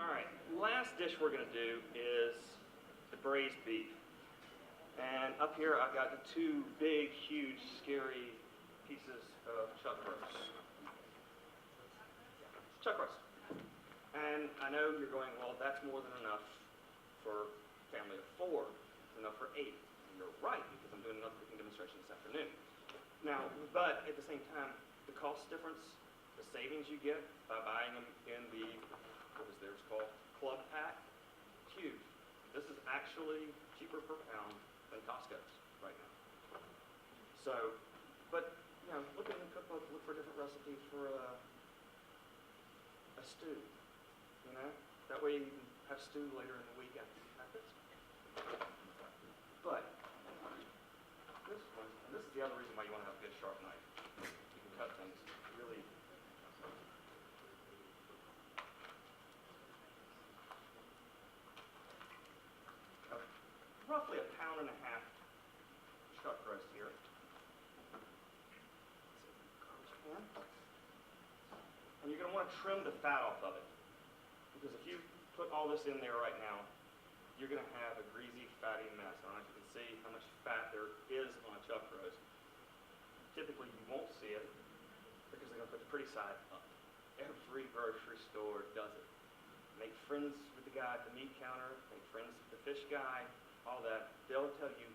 All right, last dish we're going to do is the braised beef. And up here I've got the two big, huge, scary pieces of chuck roast. Chuck roast. And I know you're going, well, that's more than enough for a family of 4. It's enough for 8. And you're right, because I'm doing another cooking demonstration this afternoon. Now, but at the same time, the cost difference, the savings you get by buying them in the, what was theirs called, club pack, it's huge. This is actually cheaper per pound than Costco's right now. So, but, you know, look in the cookbook, look for different recipes for a stew, you know? That way you can have stew later in the week after you have this. But, this one, and this is the other reason why you want to have a good sharp knife. You can cut things really. Roughly 1.5 pounds chuck roast here. Garbage can. And you're going to want to trim the fat off of it. Because if you put all this in there right now, you're going to have a greasy, fatty mess. I don't know if you can see how much fat there is on a chuck roast. Typically, you won't see it because they're going to put the pretty side up. Every grocery store does it. Make friends with the guy at the meat counter, make friends with the fish guy, all that. They'll tell you,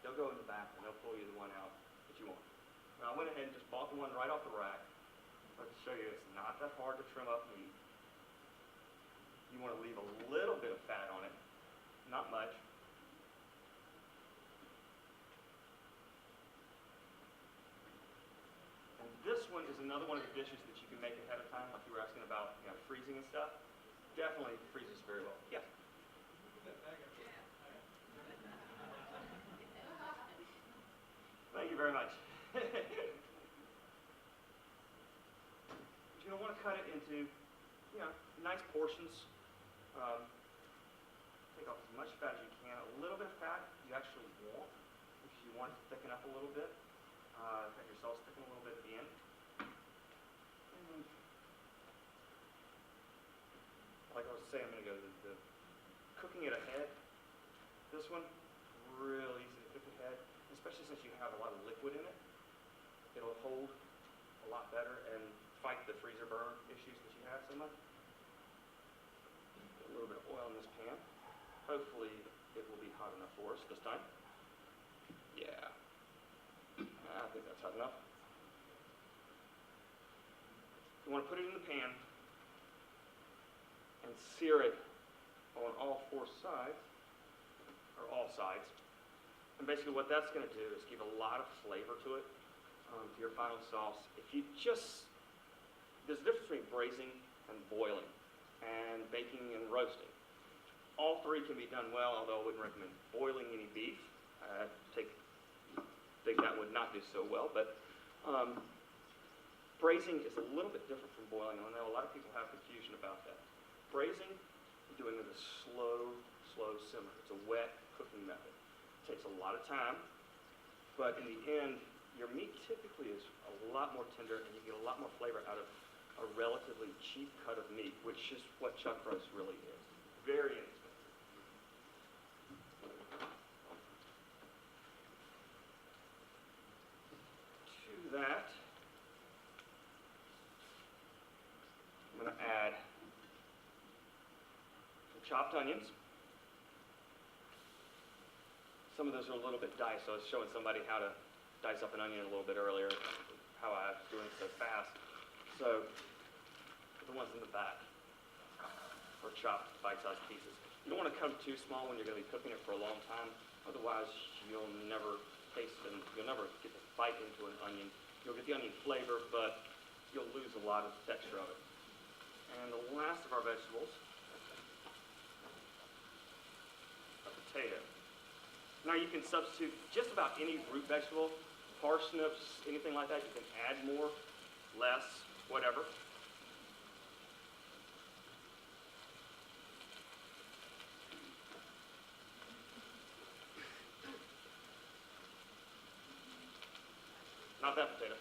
they'll go in the back and they'll pull you the one out that you want. Now, I went ahead and just bought the one right off the rack. I'll just show you, it's not that hard to trim up meat. You want to leave a little bit of fat on it, not much. And this one is another one of the dishes that you can make ahead of time, like you were asking about, you know, freezing and stuff. Definitely freezes very well. Yeah. Thank you very much. You're going to want to cut it into, you know, nice portions. Take off as much fat as you can. A little bit of fat you actually want, because you want it to thicken up a little bit. Have your sauce thicken a little bit at the end. And like I was saying a minute ago, the cooking it ahead, this one, real easy to cook ahead, especially since you have a lot of liquid in it. It'll hold a lot better and fight the freezer burn issues that you have so much. Put a little bit of oil in this pan. Hopefully it will be hot enough for us this time. Yeah, I think that's hot enough. You want to put it in the pan and sear it on all 4 sides, or all sides. And basically what that's going to do is give a lot of flavor to it, to your final sauce. If you just, there's a difference between braising and boiling, and baking and roasting. All 3 can be done well, although I wouldn't recommend boiling any beef. I think that would not do so well, but braising is a little bit different from boiling, and I know a lot of people have confusion about that. Braising, you're doing it with a slow simmer. It's a wet cooking method. It takes a lot of time, but in the end, your meat typically is a lot more tender, and you get a lot more flavor out of a relatively cheap cut of meat, which is what chuck roast really is. Very inexpensive. To that, I'm going to add some chopped onions. Some of those are a little bit diced, so I was showing somebody how to dice up an onion a little bit earlier, how I was doing it so fast. So, the ones in the back are chopped bite-sized pieces. You don't want to cut them too small when you're going to be cooking it for a long time. Otherwise, you'll never taste and you'll never get to bite into an onion. You'll get the onion flavor, but you'll lose a lot of the texture of it. And the last of our vegetables, a potato. Now you can substitute just about any root vegetable, parsnips, anything like that. You can add more, less, whatever. Not that potato.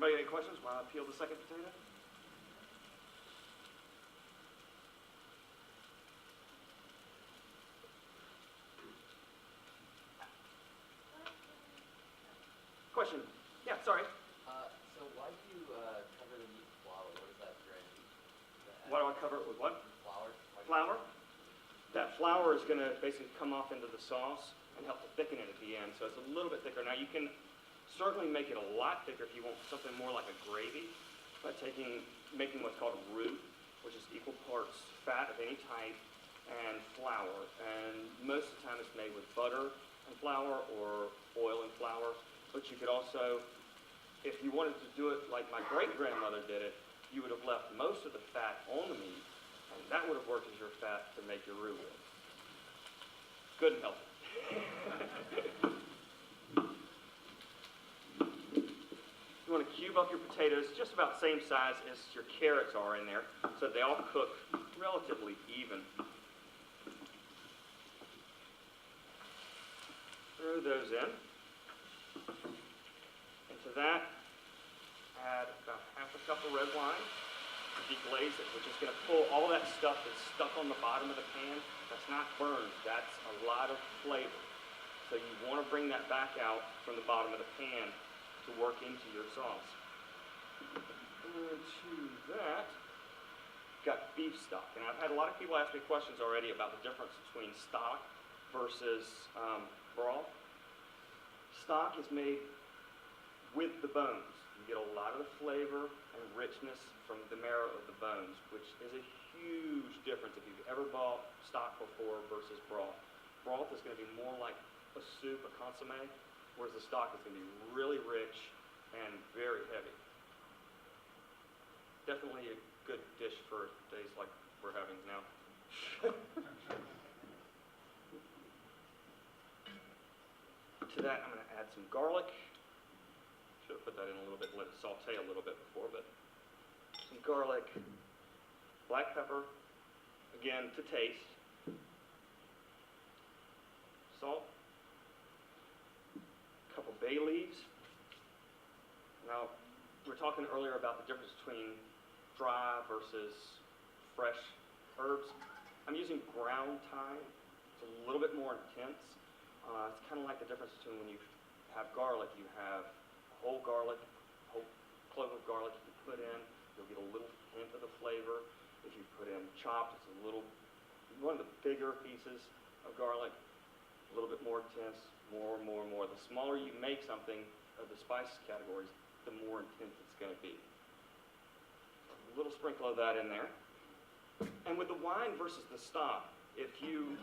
Anybody got any questions while I peel the second potato? Question? Yeah, sorry. So why do you cover the meat with flour? What is that strategy? Why do I cover it with what? Flour? Flour. That flour is going to basically come off into the sauce and help to thicken it at the end, so it's a little bit thicker. Now you can certainly make it a lot thicker if you want something more like a gravy by making what's called a roux, which is equal parts fat of any type and flour. And most of the time it's made with butter and flour or oil and flour. But you could also, if you wanted to do it like my great-grandmother did it, you would have left most of the fat on the meat, and that would have worked as your fat to make your roux with. Good and healthy. You want to cube up your potatoes just about the same size as your carrots are in there, so they all cook relatively even. Throw those in. Into that, add about half a cup of red wine, deglaze it, which is going to pull all that stuff that's stuck on the bottom of the pan. That's not burned, that's a lot of flavor. So you want to bring that back out from the bottom of the pan to work into your sauce. And to that, got beef stock. And I've had a lot of people ask me questions already about the difference between stock versus broth. Stock is made with the bones. You get a lot of the flavor and richness from the marrow of the bones, which is a huge difference if you've ever bought stock before versus broth. Broth is going to be more like a soup, a consommé, whereas the stock is going to be really rich and very heavy. Definitely a good dish for days like we're having now. To that, I'm going to add some garlic. Should have put that in a little bit, let it saute a little bit before, but some garlic, black pepper, again to taste, salt, a couple bay leaves. Now, we were talking earlier about the difference between dry versus fresh herbs. I'm using ground thyme. It's a little bit more intense. It's kind of like the difference between when you have garlic, you have whole garlic, whole clove of garlic you can put in. You'll get a little hint of the flavor. If you put in chopped, it's one of the bigger pieces of garlic, a little bit more intense, more. The smaller you make something of the spice categories, the more intense it's going to be. A little sprinkle of that in there. And with the wine versus the stock, if you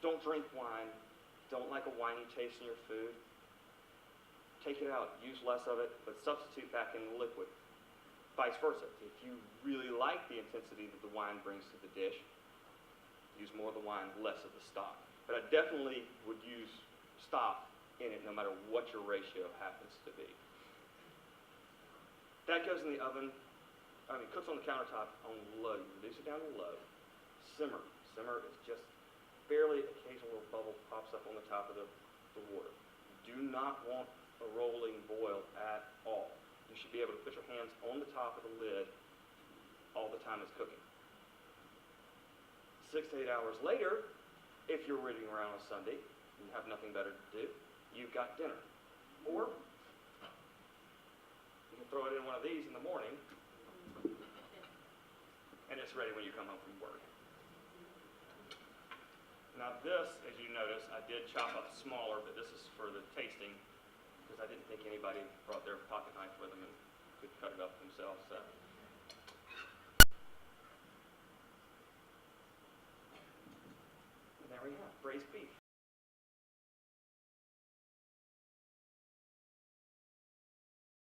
don't drink wine, don't like a winey taste in your food, take it out, use less of it, but substitute back in the liquid. Vice versa. If you really like the intensity that the wine brings to the dish, use more of the wine, less of the stock. But I definitely would use stock in it no matter what your ratio happens to be. That goes in the oven, cooks on the countertop on low. You reduce it down to low. Simmer. Simmer is just barely occasional little bubble pops up on the top of the water. You do not want a rolling boil at all. You should be able to put your hands on the top of the lid all the time it's cooking. 6 to 8 hours later, if you're reading around on Sunday and you have nothing better to do, you've got dinner. Or you can throw it in one of these in the morning and it's ready when you come home from work. Now this, as you notice, I did chop up smaller, but this is for the tasting because I didn't think anybody brought their pocket knife with them and could cut it up themselves. So. And there we have braised beef.